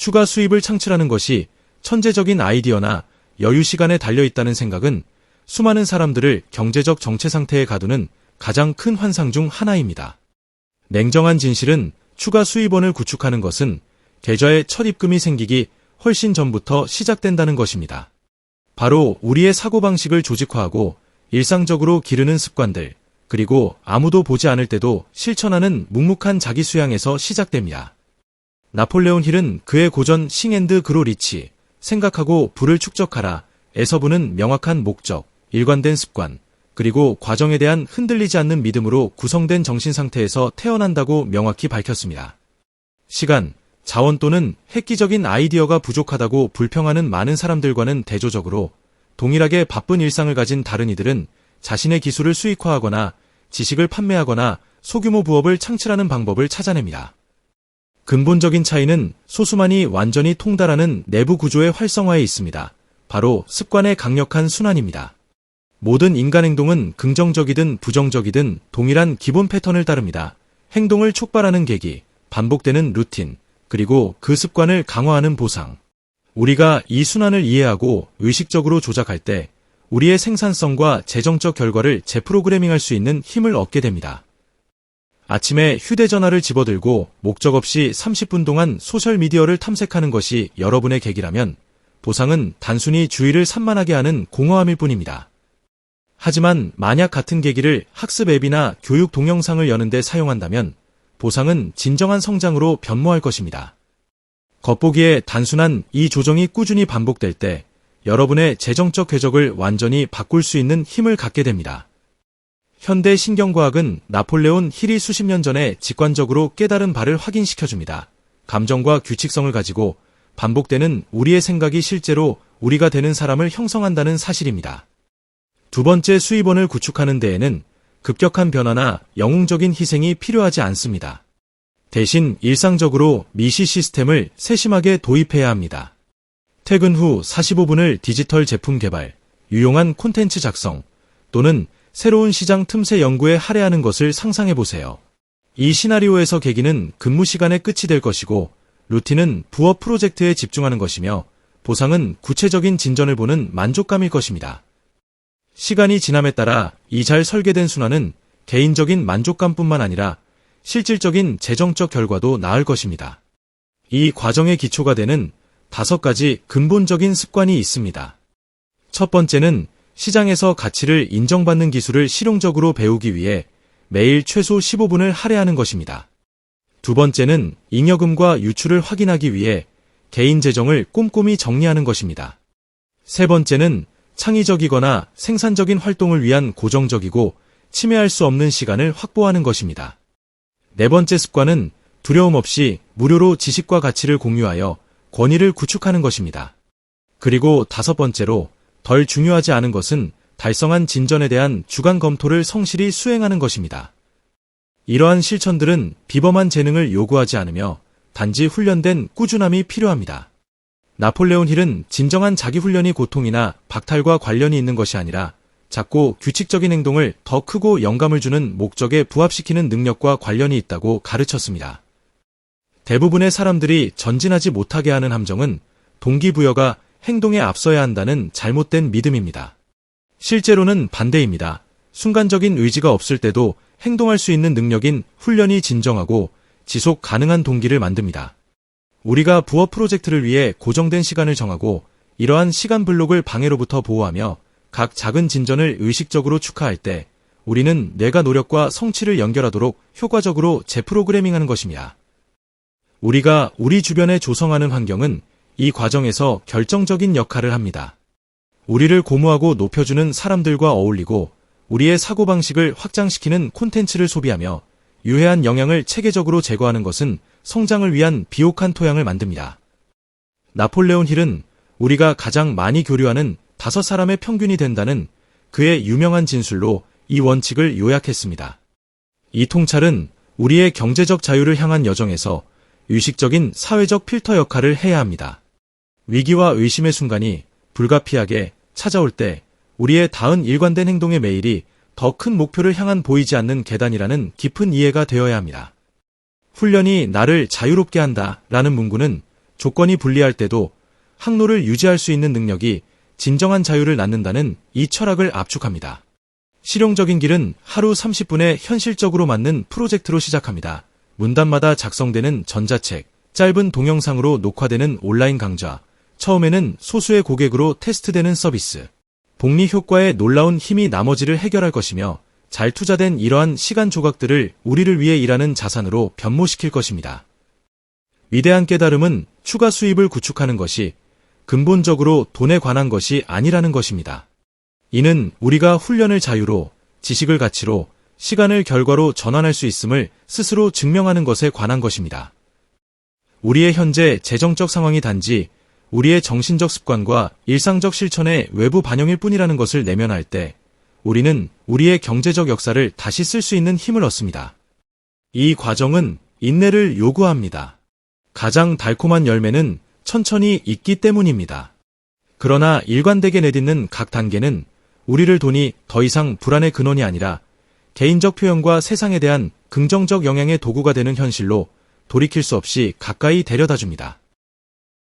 추가 수입을 창출하는 것이 천재적인 아이디어나 여유 시간에 달려있다는 생각은 수많은 사람들을 경제적 정체 상태에 가두는 가장 큰 환상 중 하나입니다. 냉정한 진실은 추가 수입원을 구축하는 것은 계좌에 첫 입금이 생기기 훨씬 전부터 시작된다는 것입니다. 바로 우리의 사고방식을 조직화하고 일상적으로 기르는 습관들, 그리고 아무도 보지 않을 때도 실천하는 묵묵한 자기 수양에서 시작됩니다. 나폴레온 힐은 그의 고전 싱 앤드 그로 리치, 생각하고 부를 축적하라 에서 부는 명확한 목적, 일관된 습관, 그리고 과정에 대한 흔들리지 않는 믿음으로 구성된 정신 상태에서 태어난다고 명확히 밝혔습니다. 시간, 자원 또는 획기적인 아이디어가 부족하다고 불평하는 많은 사람들과는 대조적으로 동일하게 바쁜 일상을 가진 다른 이들은 자신의 기술을 수익화하거나 지식을 판매하거나 소규모 부업을 창출하는 방법을 찾아냅니다. 근본적인 차이는 소수만이 완전히 통달하는 내부 구조의 활성화에 있습니다. 바로 습관의 강력한 순환입니다. 모든 인간 행동은 긍정적이든 부정적이든 동일한 기본 패턴을 따릅니다. 행동을 촉발하는 계기, 반복되는 루틴, 그리고 그 습관을 강화하는 보상. 우리가 이 순환을 이해하고 의식적으로 조작할 때 우리의 생산성과 재정적 결과를 재프로그래밍할 수 있는 힘을 얻게 됩니다. 아침에 휴대전화를 집어들고 목적 없이 30분 동안 소셜미디어를 탐색하는 것이 여러분의 계기라면 보상은 단순히 주의를 산만하게 하는 공허함일 뿐입니다. 하지만 만약 같은 계기를 학습 앱이나 교육 동영상을 여는 데 사용한다면 보상은 진정한 성장으로 변모할 것입니다. 겉보기에 단순한 이 조정이 꾸준히 반복될 때 여러분의 재정적 궤적을 완전히 바꿀 수 있는 힘을 갖게 됩니다. 현대 신경과학은 나폴레온 힐이 수십 년 전에 직관적으로 깨달은 바를 확인시켜줍니다. 감정과 규칙성을 가지고 반복되는 우리의 생각이 실제로 우리가 되는 사람을 형성한다는 사실입니다. 두 번째 수입원을 구축하는 데에는 급격한 변화나 영웅적인 희생이 필요하지 않습니다. 대신 일상적으로 미시 시스템을 세심하게 도입해야 합니다. 퇴근 후 45분을 디지털 제품 개발, 유용한 콘텐츠 작성, 또는 새로운 시장 틈새 연구에 할애하는 것을 상상해보세요. 이 시나리오에서 계기는 근무 시간의 끝이 될 것이고, 루틴은 부업 프로젝트에 집중하는 것이며, 보상은 구체적인 진전을 보는 만족감일 것입니다. 시간이 지남에 따라 이 잘 설계된 순환은 개인적인 만족감뿐만 아니라 실질적인 재정적 결과도 낳을 것입니다. 이 과정의 기초가 되는 5가지 근본적인 습관이 있습니다. 첫 번째는 시장에서 가치를 인정받는 기술을 실용적으로 배우기 위해 매일 최소 15분을 할애하는 것입니다. 두 번째는 잉여금과 유출을 확인하기 위해 개인 재정을 꼼꼼히 정리하는 것입니다. 세 번째는 창의적이거나 생산적인 활동을 위한 고정적이고 침해할 수 없는 시간을 확보하는 것입니다. 네 번째 습관은 두려움 없이 무료로 지식과 가치를 공유하여 권위를 구축하는 것입니다. 그리고 5번째로 덜 중요하지 않은 것은 달성한 진전에 대한 주간 검토를 성실히 수행하는 것입니다. 이러한 실천들은 비범한 재능을 요구하지 않으며 단지 훈련된 꾸준함이 필요합니다. 나폴레온 힐은 진정한 자기훈련이 고통이나 박탈과 관련이 있는 것이 아니라 작고 규칙적인 행동을 더 크고 영감을 주는 목적에 부합시키는 능력과 관련이 있다고 가르쳤습니다. 대부분의 사람들이 전진하지 못하게 하는 함정은 동기부여가 행동에 앞서야 한다는 잘못된 믿음입니다. 실제로는 반대입니다. 순간적인 의지가 없을 때도 행동할 수 있는 능력인 훈련이 진정하고 지속 가능한 동기를 만듭니다. 우리가 부업 프로젝트를 위해 고정된 시간을 정하고 이러한 시간 블록을 방해로부터 보호하며 각 작은 진전을 의식적으로 축하할 때 우리는 뇌가 노력과 성취를 연결하도록 효과적으로 재프로그래밍하는 것입니다. 우리가 우리 주변에 조성하는 환경은 이 과정에서 결정적인 역할을 합니다. 우리를 고무하고 높여주는 사람들과 어울리고 우리의 사고방식을 확장시키는 콘텐츠를 소비하며 유해한 영향을 체계적으로 제거하는 것은 성장을 위한 비옥한 토양을 만듭니다. 나폴레온 힐은 우리가 가장 많이 교류하는 5사람의 평균이 된다는 그의 유명한 진술로 이 원칙을 요약했습니다. 이 통찰은 우리의 경제적 자유를 향한 여정에서 의식적인 사회적 필터 역할을 해야 합니다. 위기와 의심의 순간이 불가피하게 찾아올 때 우리의 닿은 일관된 행동의 매일이 더 큰 목표를 향한 보이지 않는 계단이라는 깊은 이해가 되어야 합니다. 훈련이 나를 자유롭게 한다 라는 문구는 조건이 불리할 때도 항로를 유지할 수 있는 능력이 진정한 자유를 낳는다는 이 철학을 압축합니다. 실용적인 길은 하루 30분에 현실적으로 맞는 프로젝트로 시작합니다. 문단마다 작성되는 전자책, 짧은 동영상으로 녹화되는 온라인 강좌, 처음에는 소수의 고객으로 테스트되는 서비스. 복리 효과의 놀라운 힘이 나머지를 해결할 것이며 잘 투자된 이러한 시간 조각들을 우리를 위해 일하는 자산으로 변모시킬 것입니다. 위대한 깨달음은 추가 수입을 구축하는 것이 근본적으로 돈에 관한 것이 아니라는 것입니다. 이는 우리가 훈련을 자유로, 지식을 가치로, 시간을 결과로 전환할 수 있음을 스스로 증명하는 것에 관한 것입니다. 우리의 현재 재정적 상황이 단지 우리의 정신적 습관과 일상적 실천의 외부 반영일 뿐이라는 것을 내면할 때 우리는 우리의 경제적 역사를 다시 쓸 수 있는 힘을 얻습니다. 이 과정은 인내를 요구합니다. 가장 달콤한 열매는 천천히 익기 때문입니다. 그러나 일관되게 내딛는 각 단계는 우리를 돈이 더 이상 불안의 근원이 아니라 개인적 표현과 세상에 대한 긍정적 영향의 도구가 되는 현실로 돌이킬 수 없이 가까이 데려다 줍니다.